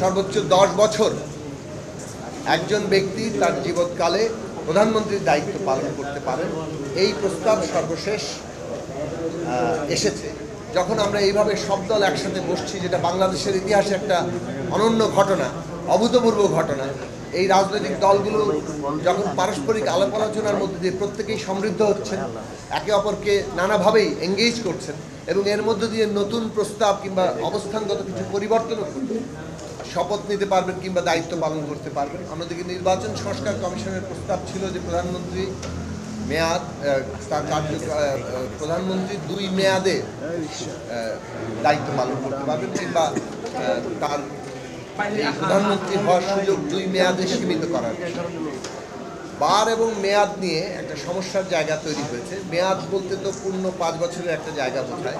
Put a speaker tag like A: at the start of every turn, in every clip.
A: সর্বোচ্চ 10 বছর একজন ব্যক্তি তার জীবৎকালে প্রধানমন্ত্রীর দায়িত্ব পালন করতে পারেন, এই প্রস্তাব সর্বশেষ এসেছে। যখন আমরা এইভাবে সব দল একসাথে বসছি, যেটা বাংলাদেশের ইতিহাসে একটা অনন্য ঘটনা, অভূতপূর্ব ঘটনা, এই রাজনৈতিক দলগুলো যখন পারস্পরিক আলাপ আলোচনার মধ্যে দিয়ে প্রত্যেকেই সমৃদ্ধ হচ্ছেন, একে অপরকে নানাভাবেই এঙ্গেজ করছেন এবং এর মধ্য দিয়ে নতুন প্রস্তাব কিংবা অবস্থানগত কিছু পরিবর্তনও করবেন, শপথ নিতে পারবেন কিংবা দায়িত্ব পালন করতে পারবেন। অন্যদিকে নির্বাচন সংস্কার কমিশনের প্রস্তাব ছিল যে প্রধানমন্ত্রী প্রধানমন্ত্রী 2 মেয়াদে দায়িত্ব পালন করতে পারবেন কিংবা তার প্রধানমন্ত্রী হওয়ার সুযোগ 2 মেয়াদে সীমিত করার। বার এবং মেয়াদ নিয়ে একটা সমস্যার জায়গা তৈরি হয়েছে। মেয়াদ বলতে তো পূর্ণ 5 বছরের একটা জায়গা বোঝায়,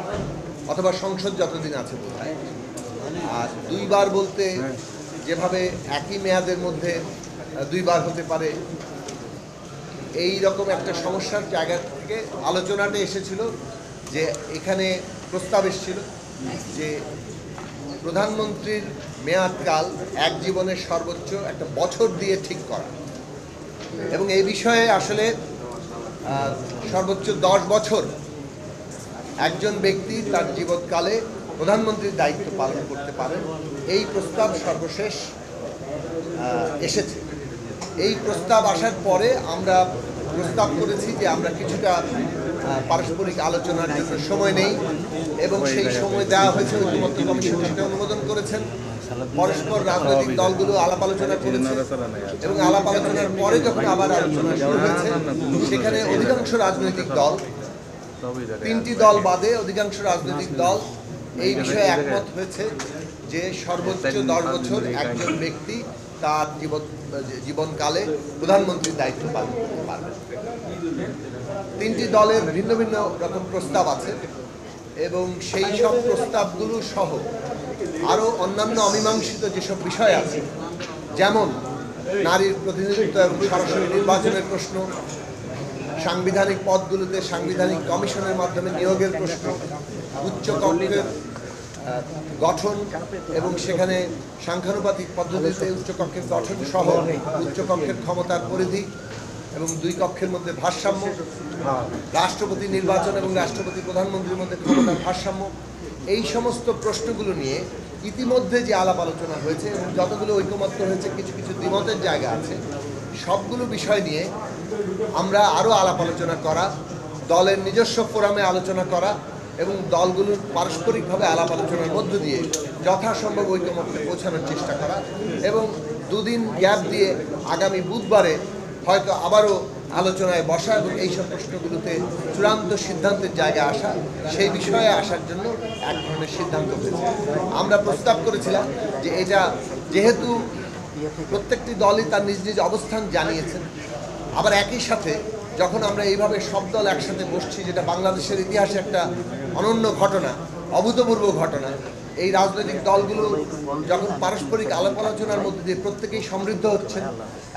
A: অথবা সংসদ যতদিন আছে বোঝায়। আর 2 বার বলতে যেভাবে একই মেয়াদের মধ্যে 2 বার হতে পারে, এই রকম একটা সমস্যার জায়গা থেকে আলোচনাটা এসেছিল যে এখানে প্রস্তাব এসেছিল যে প্রধানমন্ত্রীর মেয়াদকাল এক জীবনের সর্বোচ্চ একটা বছর দিয়ে ঠিক করা, এবং এই বিষয়ে আসলে সর্বোচ্চ 10 বছর একজন ব্যক্তি তার জীবৎকালে প্রধানমন্ত্রীর দায়িত্ব পালন করতে পারেন, এই প্রস্তাব সর্বশেষ এসেছে। এই প্রস্তাব আসার পরে আমরা প্রস্তাব করেছি যে আমরা কিছুটা পারস্পরিক আলোচনার জন্য সময় নেই, এবং সেই সময় দেওয়া হয়েছে। ঐকমত্য কমিশন সেটা অনুমোদন করেছেন। পরস্পর রাজনৈতিক দলগুলো আলাপ আলোচনা করেছে এবং আলাপ আলোচনার পরে যখন আবার আলোচনা শুরু হয়েছে, সেখানে অধিকাংশ রাজনৈতিক দল, 3টি দল বাদে অধিকাংশ রাজনৈতিক দল এই বিষয়ে একমত হয়েছে যে সর্বোচ্চ 10 বছর একজন ব্যক্তি তার জীবনকালে প্রধানমন্ত্রীর দায়িত্ব পালন করতে পারবেন। 3টি দলের ভিন্ন ভিন্ন রকম প্রস্তাব আছে এবং সেই সব প্রস্তাবগুলো সহ আরও অন্যান্য অমীমাংসিত যেসব বিষয় আছে, যেমন নারীর প্রতিনিধিত্ব এবং সরাসরি নির্বাচনের প্রশ্ন, সাংবিধানিক পদগুলোতে সাংবিধানিক কমিশনের মাধ্যমে নিয়োগের প্রশ্ন, উচ্চ কক্ষের গঠন এবং সেখানে সাংখ্যানুপাতিক পদ্ধতিতে উচ্চকক্ষের গঠন সহ উচ্চকক্ষের ক্ষমতার পরিধি এবং 2 কক্ষের মধ্যে ভারসাম্য, রাষ্ট্রপতি নির্বাচন এবং রাষ্ট্রপতি প্রধানমন্ত্রীর মধ্যে ক্ষমতার ভারসাম্য, এই সমস্ত প্রশ্নগুলো নিয়ে ইতিমধ্যে যে আলাপ আলোচনা হয়েছে এবং যতগুলো ঐকমত্য হয়েছে, কিছু কিছু দ্বিমতের জায়গা আছে, সবগুলো বিষয় নিয়ে আমরা আরও আলাপ আলোচনা করা, দলের নিজস্ব ফোরামে আলোচনা করা এবং দলগুলোর পারস্পরিকভাবে আলাপ আলোচনার মধ্য দিয়ে যথাসম্ভব ঐকমত্যে পৌঁছানোর চেষ্টা করা এবং 2 দিন গ্যাপ দিয়ে আগামী বুধবারে হয়তো আবারও আলোচনায় বসা এবং এইসব প্রশ্নগুলোতে চূড়ান্ত সিদ্ধান্তের জায়গায় আসা, সেই বিষয়ে আসার জন্য এক ধরনের সিদ্ধান্ত হয়েছে। আমরা প্রস্তাব করেছিলাম যে এটা যেহেতু প্রত্যেকটি দলই তার নিজ নিজ অবস্থান জানিয়েছেন, আবার একই সাথে যখন আমরা এইভাবে সব দল একসাথে বসছি, যেটা বাংলাদেশের ইতিহাসে একটা অনন্য ঘটনা, অভূতপূর্ব ঘটনা, এই রাজনৈতিক দলগুলো যখন পারস্পরিক আলাপ আলোচনার মধ্যে দিয়ে প্রত্যেকেই সমৃদ্ধ হচ্ছেন,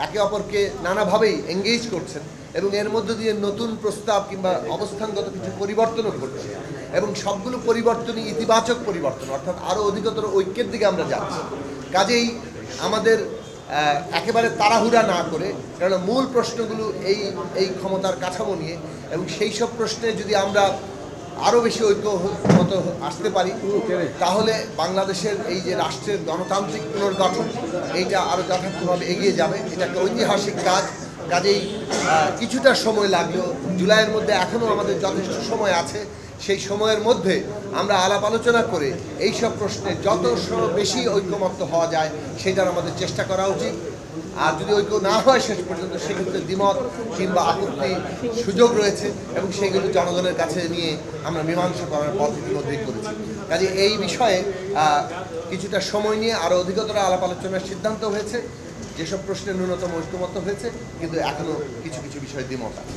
A: একে অপরকে নানাভাবেই এঙ্গেজ করছেন এবং এর মধ্য দিয়ে নতুন প্রস্তাব কিংবা অবস্থানগত কিছু পরিবর্তনও ঘটছে, এবং সবগুলো পরিবর্তনই ইতিবাচক পরিবর্তন, অর্থাৎ আরও অধিকতর ঐক্যের দিকে আমরা যাচ্ছি। কাজেই আমাদের একেবারে তাড়াহুড়া না করে, কারণ মূল প্রশ্নগুলো এই ক্ষমতার কাঠামো নিয়ে, এবং সেই সব প্রশ্নে যদি আমরা আরও বেশি ঐক্যমত আসতে পারি, তাহলে বাংলাদেশের এই যে রাষ্ট্রের গণতান্ত্রিক পুনর্গঠন, এইটা আরও যথার্থভাবে এগিয়ে যাবে। এটা একটা ঐতিহাসিক কাজ। কাজেই কিছুটা সময় লাগলেও, জুলাইয়ের মধ্যে এখনও আমাদের যথেষ্ট সময় আছে, সেই সময়ের মধ্যে আমরা আলাপ আলোচনা করে এইসব প্রশ্নে যত বেশি ঐক্যমত্য হওয়া যায় সেটার আমাদের চেষ্টা করা উচিত। আর যদি ঐক্য না হয় শেষ পর্যন্ত, সেক্ষেত্রে দ্বিমত কিংবা আপত্তি সুযোগ রয়েছে এবং সেগুলো জনগণের কাছে নিয়ে আমরা মীমাংসা করার পথ ইতিমধ্যেই করেছি। কাজে এই বিষয়ে কিছুটা সময় নিয়ে আরও অধিকতর আলাপ আলোচনার সিদ্ধান্ত হয়েছে। যেসব প্রশ্নে ন্যূনতম ঐক্যমত্য হয়েছে, কিন্তু এখনও কিছু কিছু বিষয়ে দ্বিমত আছে।